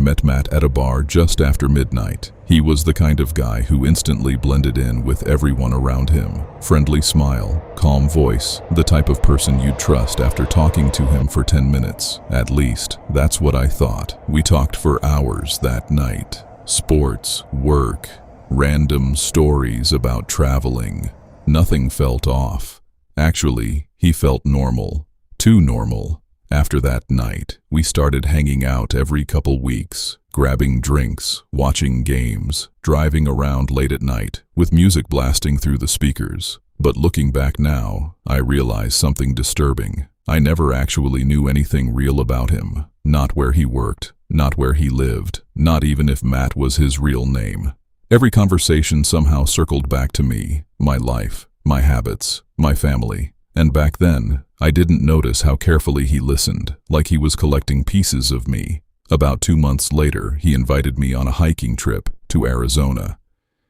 met Matt at a bar just after midnight. He was the kind of guy who instantly blended in with everyone around him. Friendly smile, calm voice, the type of person you'd trust after talking to him for 10 minutes. At least, that's what I thought. We talked for hours that night. Sports, work, random stories about traveling. Nothing felt off. Actually, he felt normal. Too normal. After that night, we started hanging out every couple weeks, grabbing drinks, watching games, driving around late at night, with music blasting through the speakers. But looking back now, I realize something disturbing. I never actually knew anything real about him. Not where he worked, not where he lived, not even if Matt was his real name. Every conversation somehow circled back to me, my life, my habits, my family. And back then, I didn't notice how carefully he listened, like he was collecting pieces of me. About 2 months later, he invited me on a hiking trip to Arizona.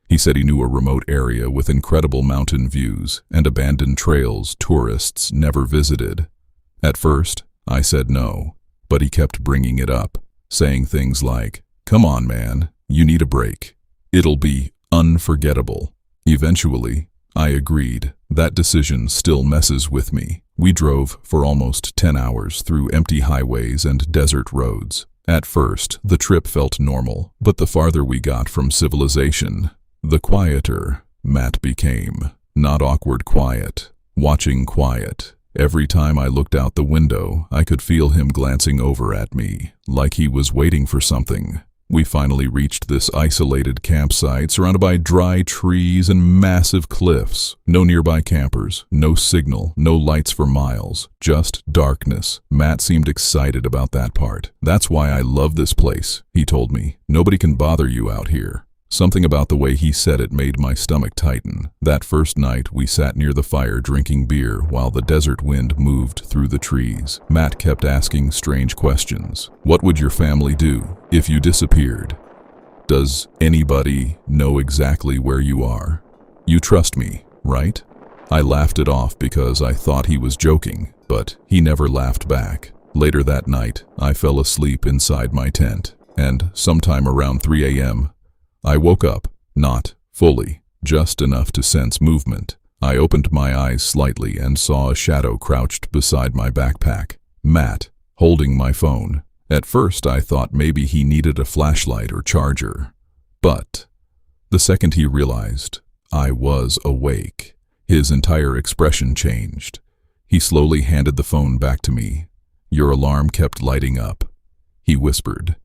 He said he knew a remote area with incredible mountain views and abandoned trails tourists never visited. At first, I said no, but he kept bringing it up, saying things like, "Come on, man, you need a break. It'll be unforgettable." Eventually, I agreed. That decision still messes with me. We drove for almost 10 hours through empty highways and desert roads. At first, the trip felt normal, but the farther we got from civilization, the quieter Matt became. Not awkward quiet, watching quiet. Every time I looked out the window, I could feel him glancing over at me, like he was waiting for something. We finally reached this isolated campsite surrounded by dry trees and massive cliffs. No nearby campers, no signal, no lights for miles, just darkness. Matt seemed excited about that part. "That's why I love this place," he told me. "Nobody can bother you out here." Something about the way he said it made my stomach tighten. That first night, we sat near the fire drinking beer while the desert wind moved through the trees. Matt kept asking strange questions. "What would your family do if you disappeared? Does anybody know exactly where you are? You trust me, right?" I laughed it off because I thought he was joking, but he never laughed back. Later that night, I fell asleep inside my tent, and sometime around 3 a.m., I woke up, not fully, just enough to sense movement. I opened my eyes slightly and saw a shadow crouched beside my backpack. Matt, holding my phone. At first I thought maybe he needed a flashlight or charger. But the second he realized I was awake, his entire expression changed. He slowly handed the phone back to me. "Your alarm kept lighting up," he whispered.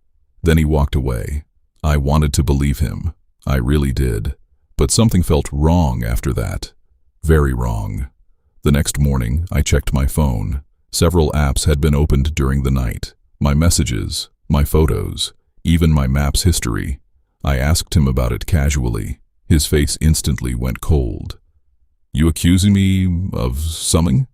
Then he walked away. I wanted to believe him. I really did. But something felt wrong after that. Very wrong. The next morning, I checked my phone. Several apps had been opened during the night. My messages, my photos, even my maps history. I asked him about it casually. His face instantly went cold. "You accusing me of something?"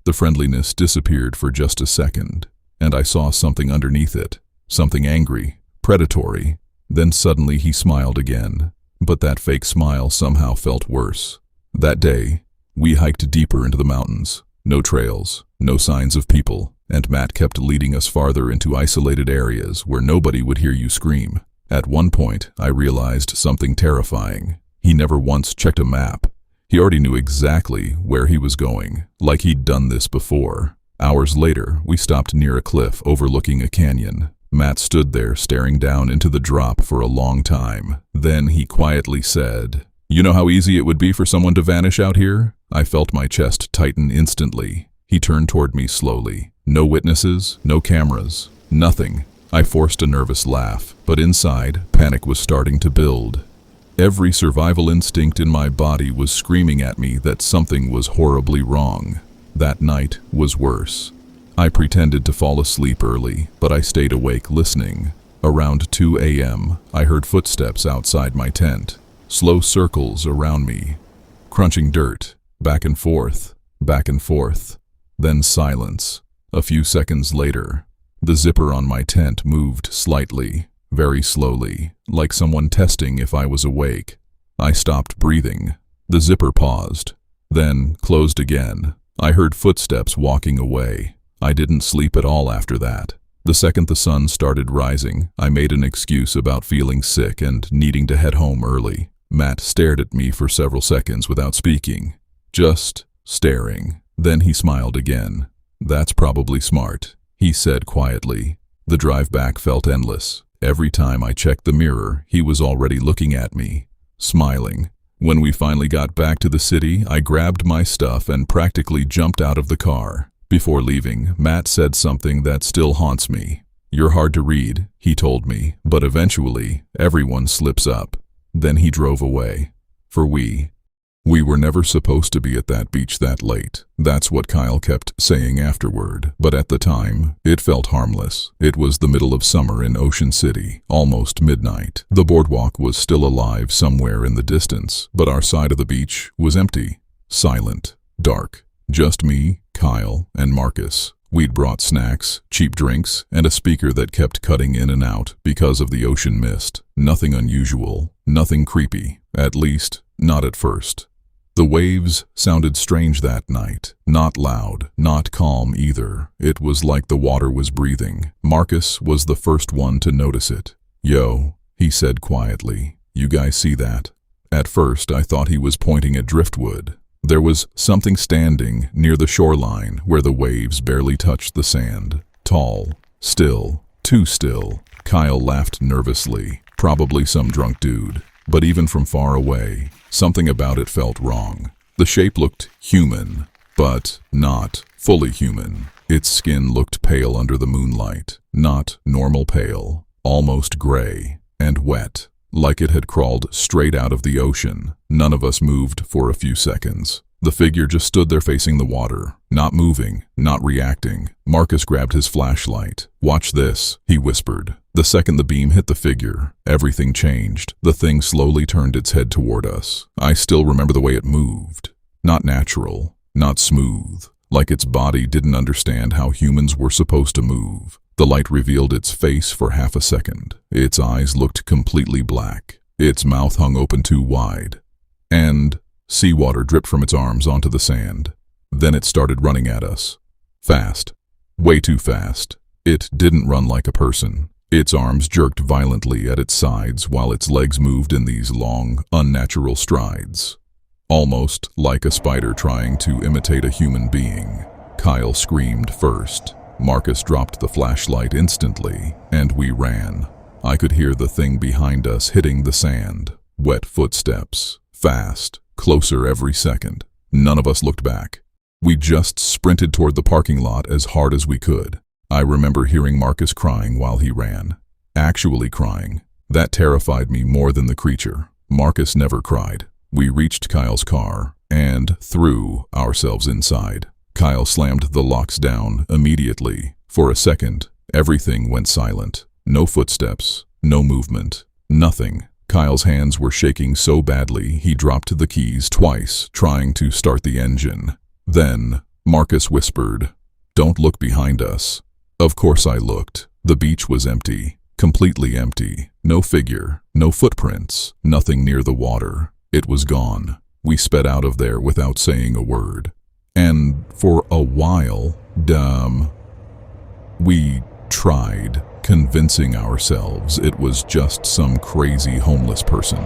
The friendliness disappeared for just a second, and I saw something underneath it. Something angry, predatory. Then suddenly he smiled again, but that fake smile somehow felt worse. That day, we hiked deeper into the mountains. No trails, no signs of people, and Matt kept leading us farther into isolated areas where nobody would hear you scream. At one point, I realized something terrifying. He never once checked a map. He already knew exactly where he was going, like he'd done this before. Hours later, we stopped near a cliff overlooking a canyon. Matt stood there staring down into the drop for a long time. Then he quietly said, "You know how easy it would be for someone to vanish out here?" I felt my chest tighten instantly. He turned toward me slowly. No witnesses, no cameras, nothing. I forced a nervous laugh, but inside, panic was starting to build. Every survival instinct in my body was screaming at me that something was horribly wrong. That night was worse. I pretended to fall asleep early, but I stayed awake listening. Around 2 a.m., I heard footsteps outside my tent, slow circles around me, crunching dirt, back and forth, then silence. A few seconds later, the zipper on my tent moved slightly, very slowly, like someone testing if I was awake. I stopped breathing. The zipper paused, then closed again. I heard footsteps walking away. I didn't sleep at all after that. The second the sun started rising, I made an excuse about feeling sick and needing to head home early. Matt stared at me for several seconds without speaking. Just staring. Then he smiled again. "That's probably smart," he said quietly. The drive back felt endless. Every time I checked the mirror, he was already looking at me, smiling. When we finally got back to the city, I grabbed my stuff and practically jumped out of the car. Before leaving, Matt said something that still haunts me. "You're hard to read," he told me, "but eventually, everyone slips up." Then he drove away. For we were never supposed to be at that beach that late. That's what Kyle kept saying afterward. But at the time, it felt harmless. It was the middle of summer in Ocean City, almost midnight. The boardwalk was still alive somewhere in the distance, but our side of the beach was empty, silent, dark. Just me, Kyle, and Marcus. We'd brought snacks, cheap drinks, and a speaker that kept cutting in and out because of the ocean mist. Nothing unusual, nothing creepy, at least, not at first. The waves sounded strange that night. Not loud, not calm either. It was like the water was breathing. Marcus was the first one to notice it. "Yo," he said quietly. "You guys see that?" At first, I thought he was pointing at driftwood. There was something standing near the shoreline where the waves barely touched the sand. Tall, still, too still. Kyle laughed nervously. Probably some drunk dude. But even from far away, something about it felt wrong. The shape looked human, but not fully human. Its skin looked pale under the moonlight. Not normal pale, almost gray and wet, like it had crawled straight out of the ocean. None of us moved for a few seconds. The figure just stood there facing the water, not moving, not reacting. Marcus grabbed his flashlight. "Watch this," he whispered. The second the beam hit the figure, everything changed. The thing slowly turned its head toward us. I still remember the way it moved. Not natural, not smooth, like its body didn't understand how humans were supposed to move. The light revealed its face for half a second. Its eyes looked completely black. Its mouth hung open too wide. And seawater dripped from its arms onto the sand. Then it started running at us. Fast. Way too fast. It didn't run like a person. Its arms jerked violently at its sides while its legs moved in these long, unnatural strides. Almost like a spider trying to imitate a human being. Kyle screamed first. Marcus dropped the flashlight instantly, and we ran. I could hear the thing behind us hitting the sand. Wet footsteps. Fast. Closer every second. None of us looked back. We just sprinted toward the parking lot as hard as we could. I remember hearing Marcus crying while he ran. Actually crying. That terrified me more than the creature. Marcus never cried. We reached Kyle's car and threw ourselves inside. Kyle slammed the locks down immediately. For a second, everything went silent. No footsteps, no movement, nothing. Kyle's hands were shaking so badly he dropped the keys twice, trying to start the engine. Then, Marcus whispered, "Don't look behind us." Of course I looked. The beach was empty, completely empty. No figure, no footprints, nothing near the water. It was gone. We sped out of there without saying a word. And for a while, we tried convincing ourselves it was just some crazy homeless person.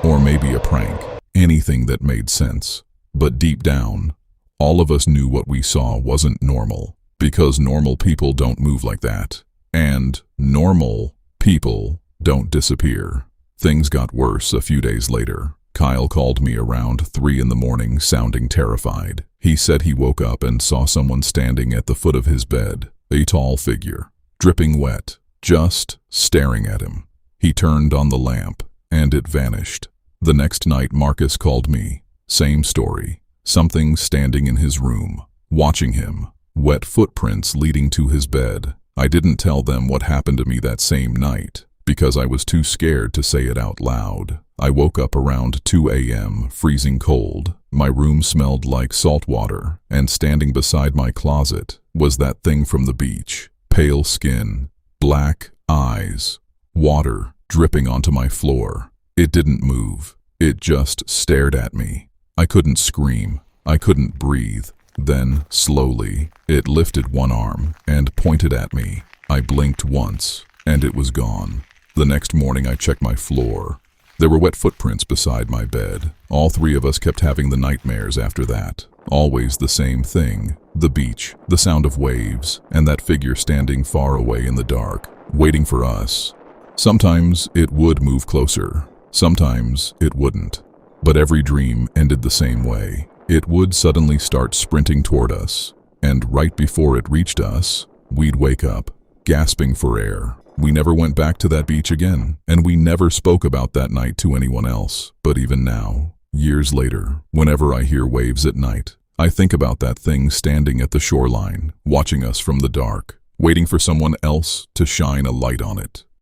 Or maybe a prank. Anything that made sense. But deep down, all of us knew what we saw wasn't normal. Because normal people don't move like that. And normal people don't disappear. Things got worse a few days later. Kyle called me around 3 in the morning, sounding terrified. He said he woke up and saw someone standing at the foot of his bed. A tall figure, dripping wet, just staring at him. He turned on the lamp, and it vanished. The next night Marcus called me. Same story. Something standing in his room, watching him. Wet footprints leading to his bed. I didn't tell them what happened to me that same night, because I was too scared to say it out loud. I woke up around 2 a.m., freezing cold. My room smelled like salt water, and standing beside my closet was that thing from the beach. Pale skin, black eyes, water dripping onto my floor. It didn't move. It just stared at me. I couldn't scream. I couldn't breathe. Then, slowly, it lifted one arm and pointed at me. I blinked once, and it was gone. The next morning I checked my floor. There were wet footprints beside my bed. All three of us kept having the nightmares after that. Always the same thing. The beach, the sound of waves, and that figure standing far away in the dark, waiting for us. Sometimes it would move closer. Sometimes it wouldn't. But every dream ended the same way. It would suddenly start sprinting toward us, and right before it reached us, we'd wake up, gasping for air. We never went back to that beach again, and we never spoke about that night to anyone else. But even now, years later, whenever I hear waves at night, I think about that thing standing at the shoreline, watching us from the dark, waiting for someone else to shine a light on it.